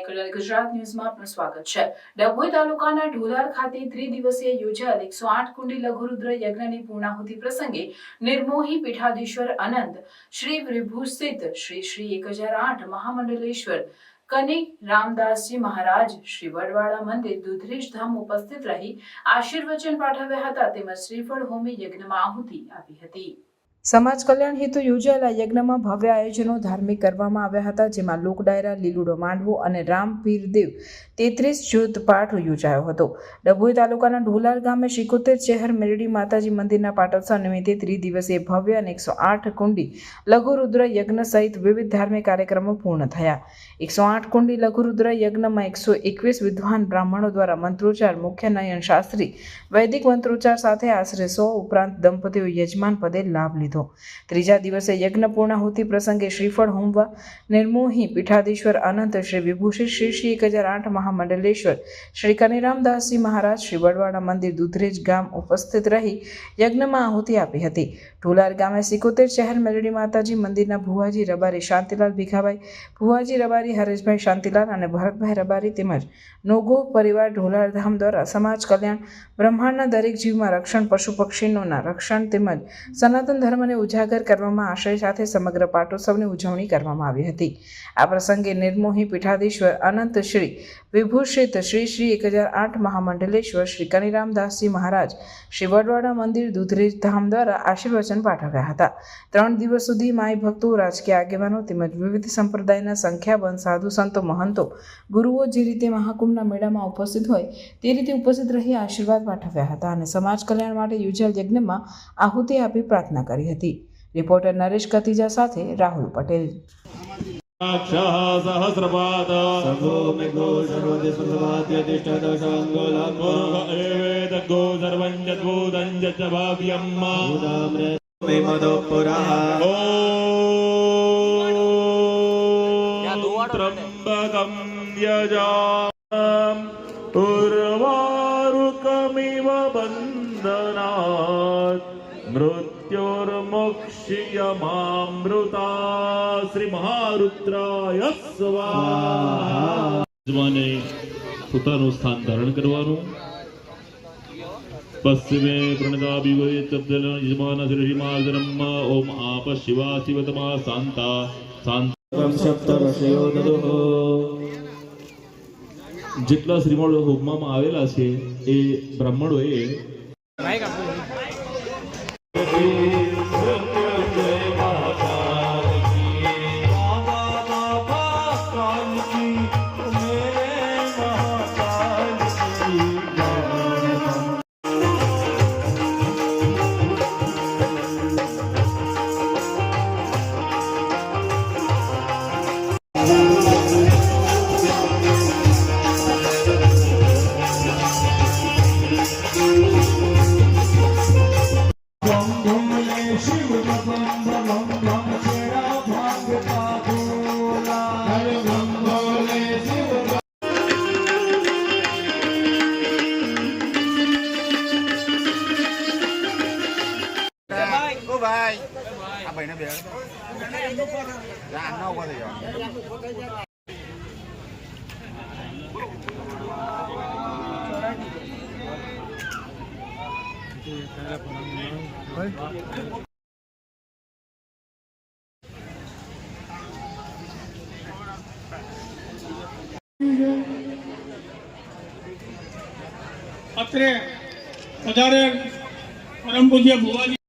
ગુજરાત ન્યૂઝમાં આપનું સ્વાગત છે। ડભોઈ તાલુકાના ઢોલાર ખાતે ત્રિદિવસીય યોજાયેલ 108 કુંડી લઘુરુદ્ર યજ્ઞની પૂર્ણાહુતિ પ્રસંગે નિર્મોહી પીઠાધીશ્વર અનંત શ્રી વિભૂષિત શ્રી 1008 મહામંડલેશ્વર કનિ રામદાસજી મહારાજ શ્રી વડવાડા મંદિર દુધરેજ ધામ ઉપસ્થિત રહી આશીર્વચન પાઠવ્યા હતા તેમજ શ્રીફળ હોમી યજ્ઞમાં આહુતિ આપી હતી। સમાજ કલ્યાણ હેતુ યોજાયેલા યજ્ઞમાં ભવ્ય આયોજનો ધાર્મિક કરવામાં આવ્યા હતા, જેમાં લોક ડાયરા, લીલુડો માંડવો અને રામ પીરદેવ 33 જ્યોત પાઠ યોજાયો હતો। ડભોઈ તાલુકાના ઢોલાર ગામે શિકોતેર શહેર મેરડી માતાજી મંદિરના પાટોત્સવ નિમિત્તે ત્રિદિવસીય ભવ્ય અને 108 કુંડી લઘુરુદ્ર યજ્ઞ સહિત વિવિધ ધાર્મિક કાર્યક્રમો પૂર્ણ થયા। 108 કુંડી લઘુરુદ્ર યજ્ઞમાં 121 વિદ્વાન બ્રાહ્મણો દ્વારા મંત્રોચ્ચાર, મુખ્ય નયન શાસ્ત્રી વૈદિક મંત્રોચ્ચાર સાથે આશરે 100 ઉપરાંત દંપતીઓ યજમાન પદે લાભ લીધો। ત્રીજા દિવસે યજ્ઞ પૂર્ણાહુતિ પ્રસંગે શ્રીફળ હોમવા નિર્મોહી પીઠાધીશ્વર અનંત શ્રી વિભૂષિત શ્રી 1008 મહામંડલેશ્વર શ્રી કનિરામદાસજી મહારાજ શ્રી વડવાડા મંદિર દુધરેજ ગામ ઉપસ્થિત રહી યજ્ઞમાં આહુતિ આપી હતી। ઢોલાર ગામે સિકોતેર શહેર મેરડી માતાજી મંદિરના ભુવાજી રબારી શાંતિલાલ ભીખાભાઈ, ભુવાજી રબારી હરેશભાઈ શાંતિલાલ અને ભરતભાઈ રબારી તેમજ નોગો પરિવાર ઢોલાર ધામ દ્વારા સમાજ કલ્યાણ, બ્રહ્માંડના દરેક જીવમાં રક્ષણ, પશુ પક્ષીઓના રક્ષણ તેમજ સનાતન ધર્મને ઉજાગર કરવામાં આશય સાથે સમગ્ર પાટોત્સવની ઉજવણી કરવામાં આવી હતી। આ પ્રસંગે નિર્મોહી પીઠાધીશ્વર અનંત શ્રી વિભૂષિત શ્રી 1008 મહામંડલેશ્વર શ્રી કનિરામદાસજી મહારાજ શ્રી વડવાડા મંદિર દુધરેજ ધામ દ્વારા આશીર્વચન પાઠવ્યા હતા। 3 દિવસ સુધી માઈ ભક્તો, રાજકીય આગેવાનો તેમજ વિવિધ સંપ્રદાયના સંખ્યાબંધ સાધુ સંતો, મહંતો, ગુરુઓ જે રીતે મહાકુંભના મેળામાં ઉપસ્થિત હોય તે રીતે ઉપસ્થિત રહી આશીર્વાદ પાઠવ્યા હતા અને સમાજ કલ્યાણ માટે યોજાયેલ યજ્ઞમાં આહુતિ આપી પ્રાર્થના કરી હતી। રિપોર્ટર નરેશ કતિજા સાથે રાહુલ પટેલ। सहस्रपाद सभो मेघो सर्वदे सुभवाद्य तिष्ठत शंगोलको एवेद गो सर्वंजद्भूतंज च भाव्यम्मा उदाम्रे मे मदोपुरः ओम त्र्यंबकं यजामः उर्वारुकमिव बन्धनात् मृत्युर्मुक्षीयमामृता श्री महारुद्राय स्वाहा। यजमाने પોતાનું સ્થાન ધારણ કરવાનું। પશ્ચિમે પ્રણદાભિવય ચબ્દલ યજમાન શ્રી માર્ગરમ ઓમ આપ શિવા શિવતમા શાંતા શાંતમ સપ્તર્ષયો દદો। જેટલા શ્રીમળ હોમમાં આવેલા છે એ બ્રાહ્મણોએ અત્રે વધારે પરમ પૂજ્ય ભુવાજી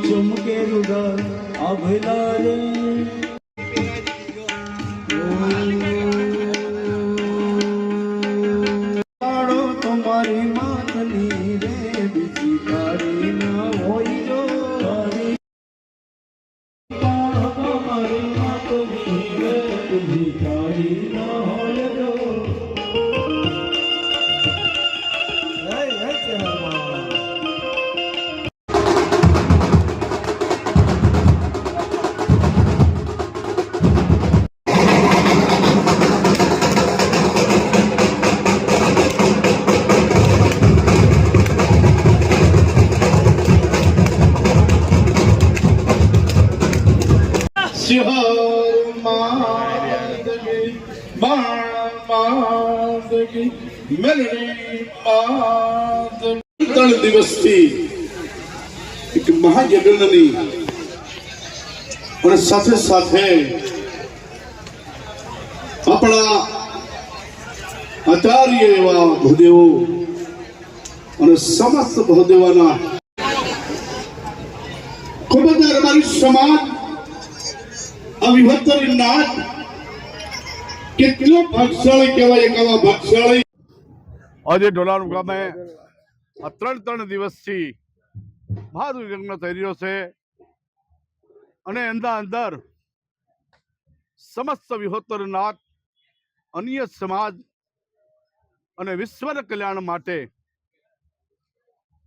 चुमके रुदा अभला रे तुम्हारी मातनी रे बीजी तारी ना होई जो तुम्हारी मातनी रे बीजी तारी ना होई जो ત્રણ દિવસથી એક મહાયજ્ઞની અને સાથે સાથે આપણા આચાર્ય એવા ભૂદેવો અને સમસ્ત ભૂદેવાના ખૂબ જ અમારી સમાજ આ વિભક્તરી નાથ કેટલો ભાગશાળી કહેવાય એક આવા ભાગશાળી આજે ઢોલાણ ગામે આ ત્રણ દિવસથી ભાદુ યજ્ઞ થઈ રહ્યો છે અને અંદર સમસ્ત વિહોત્તરનાથ અન્ય સમાજ અને વિશ્વના કલ્યાણ માટે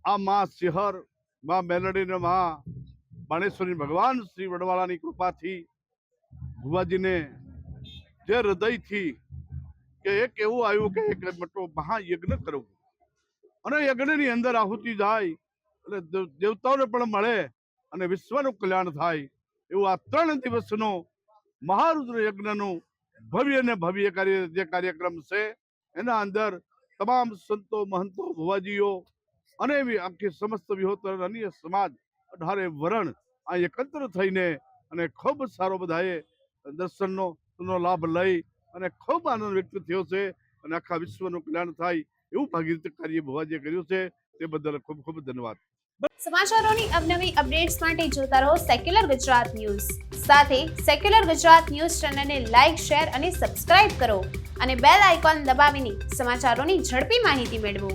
આ મા સિંહર મા મેલડીને મા બાણેશ્વરી ભગવાન શ્રી વડવાળાની કૃપાથી ભુવાજીને જે હૃદયથી કે એક એવું આવ્યું કે એક મોટો મહાયજ્ઞ કરવું અને યજ્ઞની અંદર આહુતિ જાય એટલે દેવતાઓને પણ મળે અને વિશ્વનું કલ્યાણ થાય એવું આ 3 દિવસનો મહારુદ્ર યજ્ઞનું ભવ્ય ને ભવ્ય કાર્યક્રમ છે. એના અંદર તમામ સંતો મહંતો ભુવાજીઓ અને આખી સમસ્ત વિહોત્તર અન્ય સમાજ 18 વરણ આ એકત્ર થઈને અને ખૂબ સારો બધાએ દર્શનનો લાભ લઈ અને ખૂબ આનંદ વ્યક્ત થયો છે અને આખા વિશ્વનું કલ્યાણ થાય એવું ભાગીરથ કાર્ય ભુવાજીએ કર્યું છે. તે બદલ ખૂબ ખૂબ ધન્યવાદ. સમાચારોની અવનવી અપડેટ્સ માટે જોતા રહો સેક્યુલર ગુજરાત ન્યૂઝ. સાથે સેક્યુલર ગુજરાત ન્યૂઝ ચેનલને લાઇક, શેર અને સબસ્ક્રાઇબ કરો અને બેલ આઇકોન દબાવીને સમાચારોની ઝડપી માહિતી મેળવો.